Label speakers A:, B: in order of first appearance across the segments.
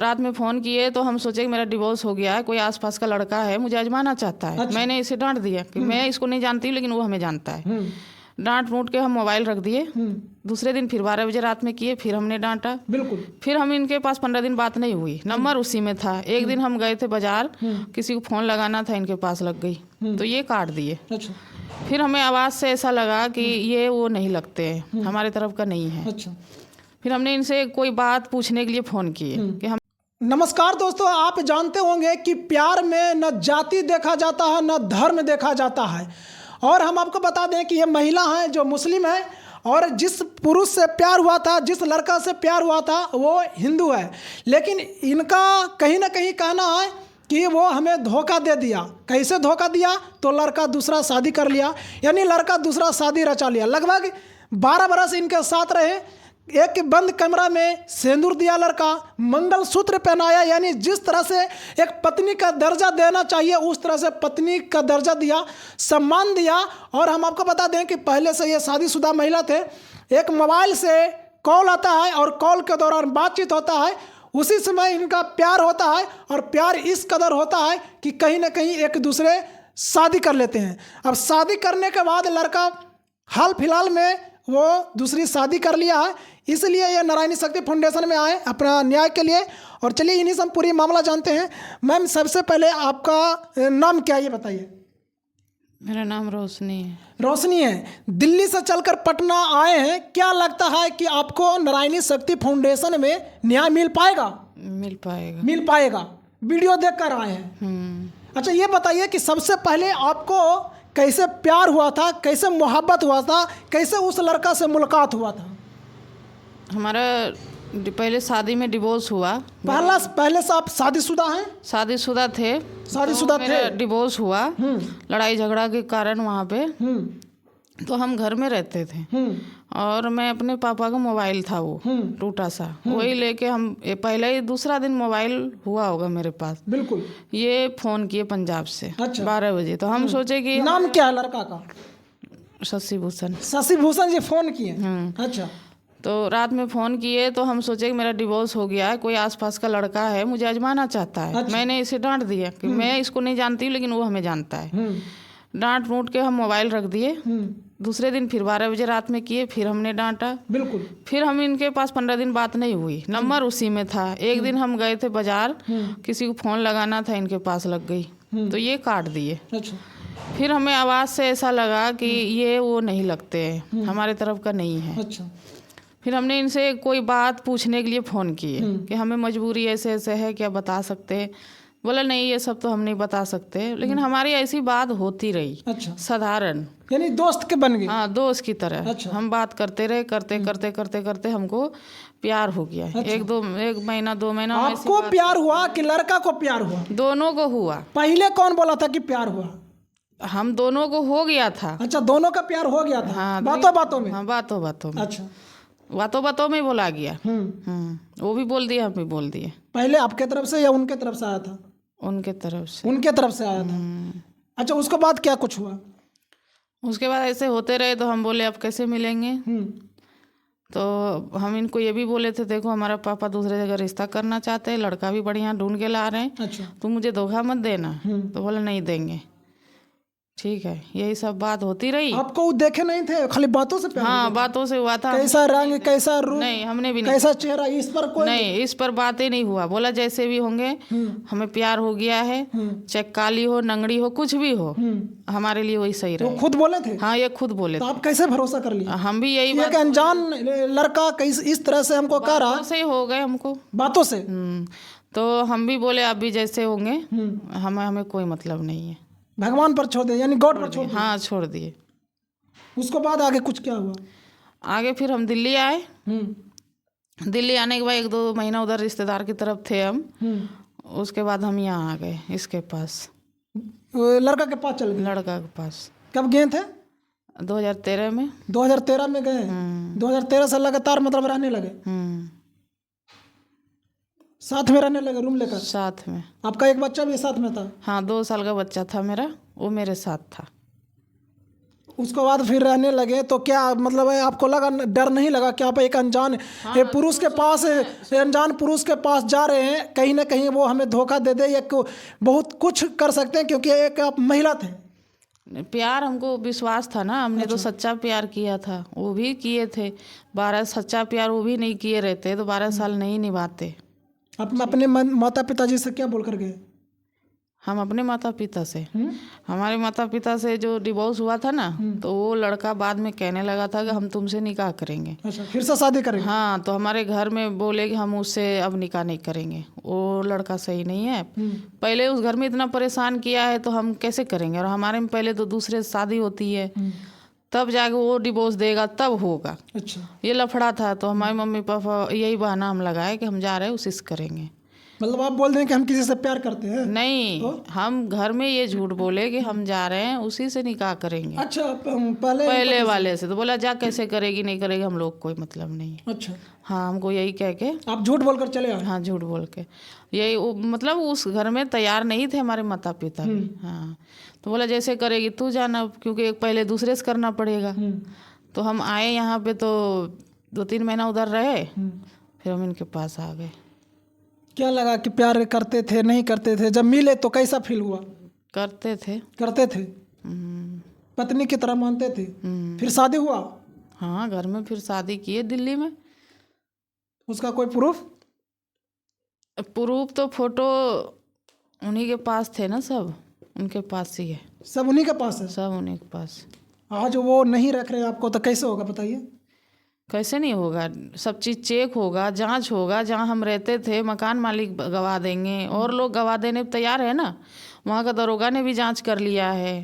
A: रात में फ़ोन किए तो हम सोचे कि मेरा डिवोर्स हो गया है, कोई आसपास का लड़का है, मुझे आजमाना चाहता है।
B: अच्छा।
A: मैंने इसे डांट दिया कि मैं इसको नहीं जानती लेकिन वो हमें जानता है। डांट मूट के हम मोबाइल रख दिए। दूसरे दिन फिर 12 बजे रात में किए, फिर हमने डांटा।
B: बिल्कुल।
A: फिर हम इनके पास 15 दिन बात नहीं हुई, नंबर उसी में था। एक दिन हम गए थे बाजार, किसी को फ़ोन लगाना था, इनके पास लग गई तो ये काट दिए।
B: अच्छा।
A: फिर हमें आवाज़ से ऐसा लगा कि ये वो नहीं लगते हैं, हमारे तरफ का नहीं है।
B: अच्छा।
A: फिर हमने इनसे कोई बात पूछने के लिए फ़ोन किए कि हम।
B: नमस्कार दोस्तों, आप जानते होंगे कि प्यार में न जाति देखा जाता है न धर्म देखा जाता है। और हम आपको बता दें कि ये महिला है जो मुस्लिम है और जिस पुरुष से प्यार हुआ था, जिस लड़का से प्यार हुआ था वो हिंदू है। लेकिन इनका कहीं ना कहीं कहना है कि वो हमें धोखा दे दिया। कैसे धोखा दिया? तो लड़का दूसरा शादी कर लिया, यानी लड़का दूसरा शादी रचा लिया। लगभग 12 बरस इनके साथ रहे, एक बंद कमरा में सिंदूर दिया लड़का, मंगलसूत्र पहनाया, यानी जिस तरह से एक पत्नी का दर्जा देना चाहिए उस तरह से पत्नी का दर्जा दिया, सम्मान दिया। और हम आपको बता दें कि पहले से ये शादीशुदा महिला थे। एक मोबाइल से कॉल आता है और कॉल के दौरान बातचीत होता है, उसी समय इनका प्यार होता है। और प्यार इस कदर होता है कि कहीं ना कहीं एक दूसरे शादी कर लेते हैं। अब शादी करने के बाद लड़का हाल फिलहाल में वो दूसरी शादी कर लिया है, इसलिए ये नारायणी शक्ति फाउंडेशन में आए अपना न्याय के लिए। और चलिए इन्हीं से हम पूरी मामला जानते हैं। मैम, सबसे पहले आपका नाम क्या है ये बताइए।
A: मेरा नाम रोशनी है।
B: रोशनी है, दिल्ली से चलकर पटना आए हैं। क्या लगता है कि आपको नारायणी शक्ति फाउंडेशन में न्याय मिल पाएगा?
A: मिल पाएगा।
B: मिल पाएगा। वीडियो देख कर आए हैं। अच्छा, ये बताइए कि सबसे पहले आपको कैसे प्यार हुआ था, कैसे मोहब्बत हुआ था, कैसे उस लड़का से मुलाकात हुआ था?
A: हमारा पहले शादी में डिवोर्स हुआ।
B: पहले से आप शादीशुदा हैं?
A: शादीशुदा थे।
B: शादीशुदा
A: तो
B: थे।
A: मेरा डिवोर्स हुआ लड़ाई झगड़ा के कारण वहाँ पे। तो हम घर में रहते थे और मैं अपने पापा का मोबाइल था वो टूटा सा, वही लेके हम पहले ही दूसरा दिन मोबाइल हुआ होगा मेरे पास।
B: बिल्कुल।
A: ये फ़ोन किए पंजाब से।
B: अच्छा।
A: 12 बजे। तो हम सोचे कि
B: नाम क्या है लड़का का?
A: शशि भूषण।
B: शशि भूषण जी फ़ोन किए? अच्छा।
A: तो रात में फ़ोन किए तो हम सोचे कि मेरा डिवोर्स हो गया है, कोई आसपास का लड़का है, मुझे आजमाना चाहता है।
B: अच्छा।
A: मैंने इसे डांट दिया कि मैं इसको नहीं जानती लेकिन वो हमें जानता है। डांट मूट के हम मोबाइल रख दिए। दूसरे दिन फिर 12 बजे रात में किए, फिर हमने डांटा।
B: बिल्कुल।
A: फिर हम इनके पास 15 दिन बात नहीं हुई, नंबर उसी में था। एक दिन हम गए थे बाजार, किसी को फ़ोन लगाना था, इनके पास लग गई तो ये काट दिए।
B: अच्छा।
A: फिर हमें आवाज़ से ऐसा लगा कि ये वो नहीं लगते हैं, हमारे तरफ का नहीं है।
B: अच्छा।
A: फिर हमने इनसे कोई बात पूछने के लिए फ़ोन किए कि हमें मजबूरी ऐसे ऐसे है, क्या बता सकते हैं? बोला नहीं, ये सब तो हम नहीं बता सकते। लेकिन हमारी ऐसी बात होती रही।
B: अच्छा।
A: साधारण,
B: यानी दोस्त के बन गए?
A: हाँ, दोस्त की तरह।
B: अच्छा।
A: हम बात करते रहे, करते करते करते करते हमको प्यार हो गया।
B: अच्छा।
A: एक महीना 2 महीना में ऐसी
B: आपको
A: बात।
B: प्यार हुआ कि लड़का को प्यार हुआ?
A: दोनों को हुआ।
B: पहले कौन बोला था कि प्यार हुआ?
A: हम दोनों को हो गया था।
B: अच्छा, दोनों का प्यार हो गया था?
A: हाँ,
B: बातों बातों में?
A: हाँ, बातों बातों में।
B: अच्छा।
A: बातों बातों में बोला गया। वो भी बोल दिए, हम भी बोल दिए।
B: पहले आपके तरफ से या उनके तरफ से आया था?
A: उनके तरफ से।
B: उनके तरफ से आया था। अच्छा, उसके बाद क्या कुछ हुआ?
A: उसके बाद ऐसे होते रहे तो हम बोले अब कैसे मिलेंगे। तो हम इनको ये भी बोले थे, देखो हमारा पापा दूसरे जगह रिश्ता करना चाहते हैं, लड़का भी बढ़िया ढूंढ के ला रहे हैं।
B: अच्छा।
A: तुम मुझे धोखा मत देना। तो बोले नहीं देंगे। ठीक है, यही सब बात होती रही।
B: आपको वो देखे नहीं थे, खाली बातों से प्यार?
A: हाँ, बातों से हुआ था।
B: कैसा रंग, कैसा रूप?
A: नहीं, हमने भी नहीं।
B: कैसा चेहरा, इस पर कोई
A: नहीं, इस पर बातें नहीं हुआ। बोला जैसे भी होंगे हमें प्यार हो गया है, चाहे काली हो, नंगड़ी हो, कुछ भी हो, हमारे लिए वही सही
B: तो
A: रहे।
B: खुद बोले थे?
A: हाँ, ये खुद बोले
B: तो
A: थे।
B: आप कैसे भरोसा कर लिए?
A: हम भी यही
B: एक अनजान लड़का कैसे इस तरह से हमको कह रहा?
A: से ही हो गए हमको
B: बातों से।
A: तो हम भी बोले आप भी जैसे होंगे, हमें कोई मतलब नहीं है।
B: भगवान पर छोड़ दे, यानी गॉड पर छोड़ दे।
A: हाँ, छोड़ दिए।
B: उसके बाद आगे कुछ क्या हुआ?
A: आगे फिर हम दिल्ली आए। दिल्ली आने के बाद 1-2 महीना उधर रिश्तेदार की तरफ थे हम। उसके बाद हम यहाँ आ गए इसके पास।
B: लड़का के पास चल गए?
A: लड़का के पास।
B: कब गए थे?
A: 2013 में।
B: 2013 में गए? 2013 से लगातार मतलब रहने लगे? साथ में रहने लगे, रूम लेकर?
A: साथ में।
B: आपका एक बच्चा भी साथ में था?
A: हाँ, 2 साल का बच्चा था मेरा, वो मेरे साथ था।
B: उसके बाद फिर रहने लगे तो क्या मतलब है, आपको लगा, डर नहीं लगा कि आप एक अनजान पुरुष के पास, अनजान पुरुष के पास जा रहे हैं, कहीं ना कहीं वो हमें धोखा दे दे या बहुत कुछ कर सकते हैं, क्योंकि एक आप महिला थे।
A: प्यार हमको विश्वास था ना, हमने तो सच्चा प्यार किया था, वो भी किए थे 12 सच्चा प्यार, वो भी नहीं किए रहते तो 12 साल नहीं निभाते।
B: आप अपने माता पिताजी से क्या बोल कर गए?
A: हम अपने माता पिता से, हमारे माता पिता से जो डिवोर्स हुआ था ना, तो वो लड़का बाद में कहने लगा था कि हम तुमसे निकाह करेंगे।
B: अच्छा, फिर से शादी करेंगे?
A: हाँ, तो हमारे घर में बोले कि हम उससे अब निकाह नहीं करेंगे, वो लड़का सही नहीं है। पहले उस घर में इतना परेशान किया है तो हम कैसे करेंगे, और हमारे में पहले तो दूसरे से शादी होती है, तब जाके वो डिवोर्स देगा तब होगा।
B: अच्छा,
A: ये लफड़ा था, तो हमारे मम्मी पापा यही बहाना हम लगाए कि हम जा रहे हैं उसी से करेंगे।
B: मतलब आप बोल दें कि हम किसी से प्यार करते हैं?
A: नहीं तो? हम घर में ये झूठ बोले कि हम जा रहे हैं उसी से निकाह करेंगे।
B: अच्छा, पहले
A: वाले से तो बोला जा कैसे करेगी नहीं करेगी हम लोग कोई मतलब नहीं।
B: अच्छा,
A: हाँ, हमको यही कह के
B: आप झूठ बोलकर चले आए?
A: हाँ, झूठ बोल के यही मतलब उस घर में तैयार नहीं थे हमारे माता पिता भी। हाँ, तो बोला जैसे करेगी तू जाना, क्योंकि पहले दूसरे से करना पड़ेगा। तो हम आए यहाँ पे तो 2-3 महीना उधर रहे, फिर हम इनके पास आ गए।
B: क्या लगा कि प्यार करते थे नहीं करते थे? जब मिले तो कैसा फील हुआ?
A: करते थे।
B: पत्नी की तरह मानते थे। फिर शादी हुआ?
A: हाँ, घर में फिर शादी किए दिल्ली में।
B: उसका कोई प्रूफ?
A: तो फोटो उन्हीं के पास थे ना, सब उनके पास ही है।
B: सब उन्हीं के पास है?
A: सब उन्हीं के पास।
B: आज वो नहीं रख रहे आपको तो कैसे होगा बताइए?
A: कैसे नहीं होगा, सब चीज़ चेक होगा, जांच होगा। जहाँ हम रहते थे मकान मालिक गवाह देंगे, और लोग गवाह देने तैयार है ना। वहाँ का दरोगा ने भी जांच कर लिया है,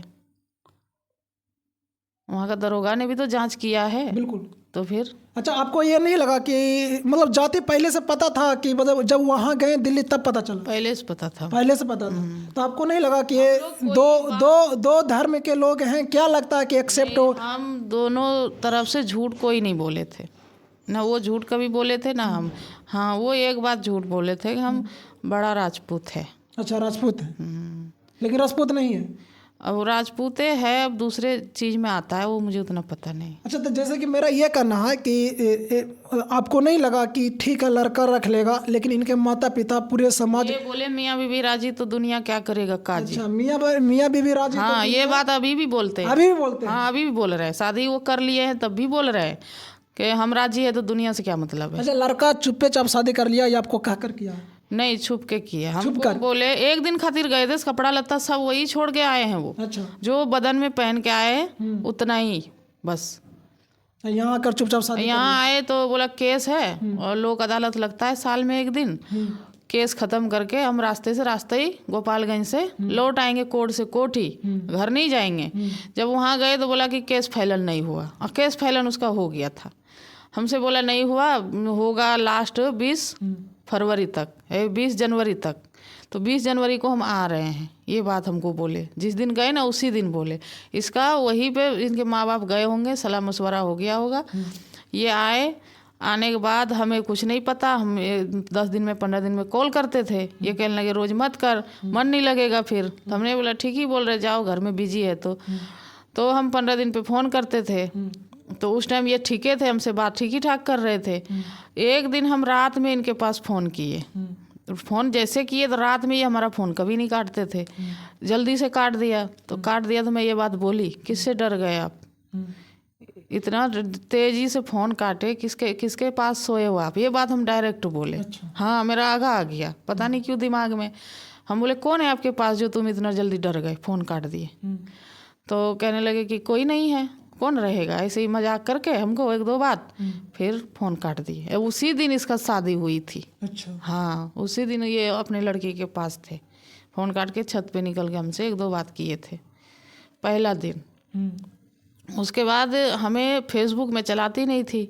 A: वहाँ का दरोगा ने भी तो जांच किया है।
B: बिल्कुल।
A: तो फिर
B: अच्छा, आपको ये नहीं लगा कि मतलब जाति पहले से पता था कि मतलब जब वहाँ गए दिल्ली तब पता चला?
A: पहले से पता था।
B: पहले से पता था। तो आपको नहीं लगा कि ये दो धर्म के लोग हैं, क्या लगता है कि एक्सेप्ट हो?
A: हम दोनों तरफ से झूठ कोई नहीं बोले थे ना, वो झूठ कभी बोले थे ना हम। हाँ, वो एक बात झूठ बोले थे कि हम बड़ा राजपूत है।
B: अच्छा, राजपूत है, लेकिन राजपूत नहीं है।
A: अब राजपूत है, अब दूसरे चीज़ में आता है, वो मुझे उतना पता नहीं।
B: अच्छा, तो जैसे कि मेरा ये कहना है कि आपको नहीं लगा कि ठीक है लड़का रख लेगा, लेकिन इनके माता पिता पूरे समाज
A: ये बोले मियाँ बीबी राजी तो दुनिया क्या करेगा काजी।
B: अच्छा, मियाँ बीबी राजी?
A: हाँ, ये बात अभी भी बोलते हैं।
B: अभी भी बोलते हैं?
A: हाँ, अभी भी बोल रहे हैं। शादी वो कर लिए हैं तब भी बोल रहे हैं कि हम राजी है तो दुनिया से क्या मतलब है।
B: अच्छा, लड़का चुप्पे चाप शादी कर लिया या आपको कहकर किया?
A: नहीं, छुप के किया। हम बोले एक दिन खातिर गए थे, कपड़ा लत्ता सब वही छोड़ के आए हैं वो।
B: अच्छा,
A: जो बदन में पहन के आए उतना ही बस।
B: यहाँ आकर चुपचाप शादी?
A: यहाँ आए तो बोला केस है और लोक अदालत लगता है साल में एक दिन। केस खत्म करके हम रास्ते से रास्ते ही गोपालगंज से लौट आएंगे, कोर्ट से कोर्ट ही, घर नहीं जाएंगे। जब वहाँ गए तो बोला कि केस फैलन नहीं हुआ, और केस फैलन उसका हो गया था। हमसे बोला नहीं हुआ, होगा लास्ट 20 फरवरी तक, 20 जनवरी तक। तो 20 जनवरी को हम आ रहे हैं, ये बात हमको बोले। जिस दिन गए ना उसी दिन बोले। इसका वहीं पे इनके माँ बाप गए होंगे, सलाह मशवरा हो गया होगा। ये आए, आने के बाद हमें कुछ नहीं पता। हम 10 दिन में 15 दिन में कॉल करते थे। ये कहने लगे रोज़ मत कर, मन नहीं लगेगा फिर। तो हमने बोला ठीक ही बोल रहे, जाओ घर में बिजी है। तो हम 15 दिन पे फ़ोन करते थे। तो उस टाइम ये ठीके थे, हमसे बात ठीक ही ठाक कर रहे थे। एक दिन हम रात में इनके पास फ़ोन किए। फ़ोन जैसे किए तो रात में ये हमारा फ़ोन कभी नहीं काटते थे, जल्दी से काट दिया। तो मैं ये बात बोली, किससे डर गए आप? इतना तेज़ी से फ़ोन काटे, किसके पास सोए हो आप? ये बात हम डायरेक्ट बोले।
B: अच्छा।
A: हाँ, मेरा आगा आ गया, पता नहीं क्यों दिमाग में। हम बोले कौन है आपके पास जो तुम इतना जल्दी डर गए, फ़ोन काट दिए? तो कहने लगे कि कोई नहीं है, कौन रहेगा। ऐसे ही मजाक करके हमको 1-2 बात, फिर फ़ोन काट दिए। उसी दिन इसका शादी हुई थी।
B: अच्छा।
A: हाँ, उसी दिन ये अपने लड़की के पास थे। फ़ोन काट के छत पे निकल के हमसे 1-2 बात किए थे पहला दिन। उसके बाद हमें फेसबुक में चलाती नहीं थी,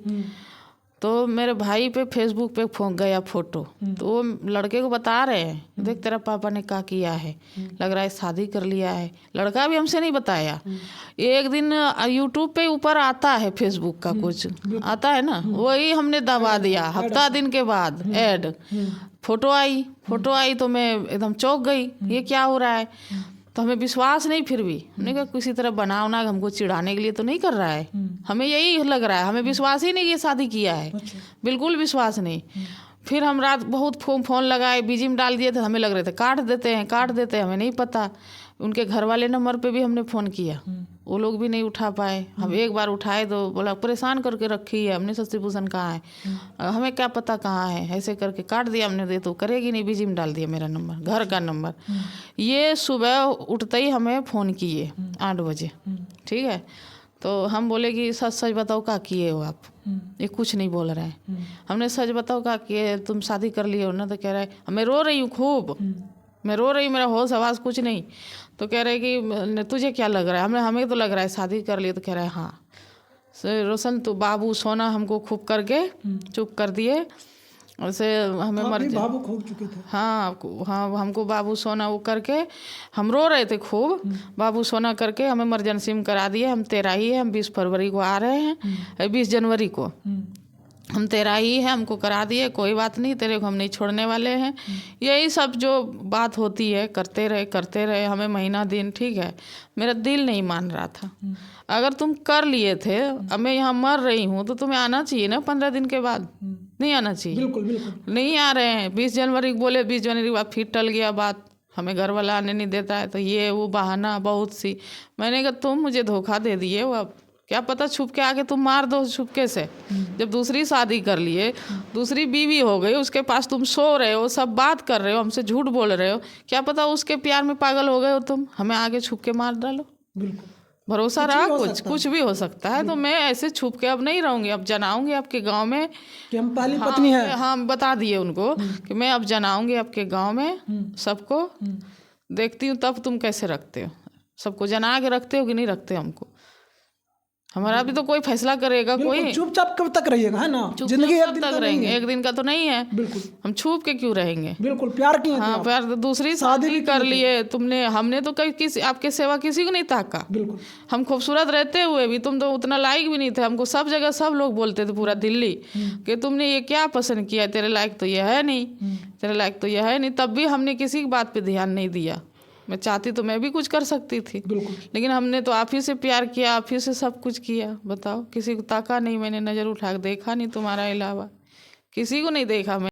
A: तो मेरे भाई पे फेसबुक पे गया फ़ोटो। तो वो लड़के को बता रहे हैं, देख तेरा पापा ने क्या किया है, लग रहा है शादी कर लिया है। लड़का भी हमसे नहीं बताया। एक दिन यूट्यूब पे ऊपर आता है फेसबुक का कुछ आता है ना, वही हमने दबा दिया। हफ्ता दिन के बाद ऐड फ़ोटो आई तो मैं एकदम चौंक गई, ये क्या हो रहा है। तो तो हमें विश्वास नहीं, फिर भी हमने कहा किसी तरह बना उना हमको चिढ़ाने के लिए तो नहीं कर रहा है, हमें यही लग रहा है, हमें विश्वास ही नहीं कि ये शादी किया है, बिल्कुल विश्वास नहीं। फिर हम रात बहुत फोन लगाए, बिजी में डाल दिए थे, हमें लग रहे थे काट देते हैं, हमें नहीं पता। उनके घर वाले नंबर पे भी हमने फ़ोन किया, वो लोग भी नहीं उठा पाए। हम एक बार उठाए तो बोला परेशान करके रखी है, हमने शशि भूषण कहाँ है, हमें क्या पता कहाँ है, ऐसे करके काट दिया हमने। दे तो करेगी नहीं, बिजी में डाल दिया मेरा नंबर, घर का नंबर। ये सुबह उठते ही हमें फ़ोन किए 8 बजे, ठीक है। तो हम बोले कि सच सच बताओ क्या किए हो आप, ये कुछ नहीं बोल रहे हैं। हमने सच बताओ क्या किए, तुम शादी कर लिए हो ना? तो कह रहा है मैं रो रही हूँ खूब, मैं रो रही हूँ, मेरा होश आवाज़ कुछ नहीं। तो कह रहे कि तुझे क्या लग रहा है, हमें तो लग रहा है शादी कर लिए। तो कह रहा है हाँ रोशन तो बाबू सोना हमको खूब करके चुप कर दिए, उसे हमें मर
B: बाबू खो चुके थे।
A: हाँ हमको बाबू सोना वो करके हम रो रहे थे खूब, बाबू सोना करके हमें इमरजेंसी में करा दिए। हम 13 ही है, हम 20 फरवरी को आ रहे हैं, 20 जनवरी को हम 13 ही है, हमको करा दिए, कोई बात नहीं, तेरे को हम नहीं छोड़ने वाले हैं। यही सब जो बात होती है करते रहे हमें महीना दिन, ठीक है। मेरा दिल नहीं मान रहा था। अगर तुम कर लिए थे, अब मैं यहाँ मर रही हूँ तो तुम्हें आना चाहिए ना 15 दिन के बाद, नहीं आना चाहिए।
B: बिल्कुल
A: नहीं आ रहे हैं। 20 जनवरी को बोले, 20 जनवरी के बाद फिर टल गया बात, हमें घर वाला आने नहीं देता है, तो ये वो बहाना बहुत सी। मैंने कहा तुम मुझे धोखा दे दिए हो, अब क्या पता छुप के आके तुम मार दो छुपके से। जब दूसरी शादी कर लिए, दूसरी बीवी हो गई, उसके पास तुम सो रहे हो, सब बात कर रहे हो, हमसे झूठ बोल रहे हो, क्या पता उसके प्यार में पागल हो गए हो तुम, हमें आगे छुप के मार डालो।
B: बिल्कुल
A: भरोसा रहा कुछ भी हो सकता है। तो मैं ऐसे छुप के अब नहीं रहूंगी, अब जनाऊंगी आपके गांव में
B: कि हम पहली पत्नी है।
A: हाँ बता दिए उनको कि मैं अब जनाऊंगी आपके गांव में सबको, देखती हूँ तब तुम कैसे रखते हो, सबको जना के रखते हो कि नहीं रखते हमको। हमारा भी तो कोई फैसला करेगा कोई।
B: चुपचाप कब तक रहिएगा, है ना? जिंदगी एक दिन
A: तक रहेंगे, एक दिन का तो नहीं है।
B: बिल्कुल
A: हम छुप के क्यों रहेंगे?
B: बिल्कुल प्यार की
A: हाँ प्यार, दूसरी शादी कर लिए तुमने, हमने तो कहीं किसी आपके सेवा किसी को नहीं ताका।
B: बिल्कुल
A: हम खूबसूरत रहते हुए भी तुम तो उतना लायक भी नहीं थे। हमको सब जगह सब लोग बोलते थे, पूरा दिल्ली, कि तुमने ये क्या पसंद किया, तेरे लायक तो ये है नहीं, तेरे लायक तो यह है नहीं। तब भी हमने किसी की बात पे ध्यान नहीं दिया। मैं चाहती तो मैं भी कुछ कर सकती थी, लेकिन हमने तो आप ही से प्यार किया, आप ही से सब कुछ किया। बताओ, किसी को ताका नहीं, मैंने नज़र उठा के देखा नहीं तुम्हारा अलावा, किसी को नहीं देखा मैं।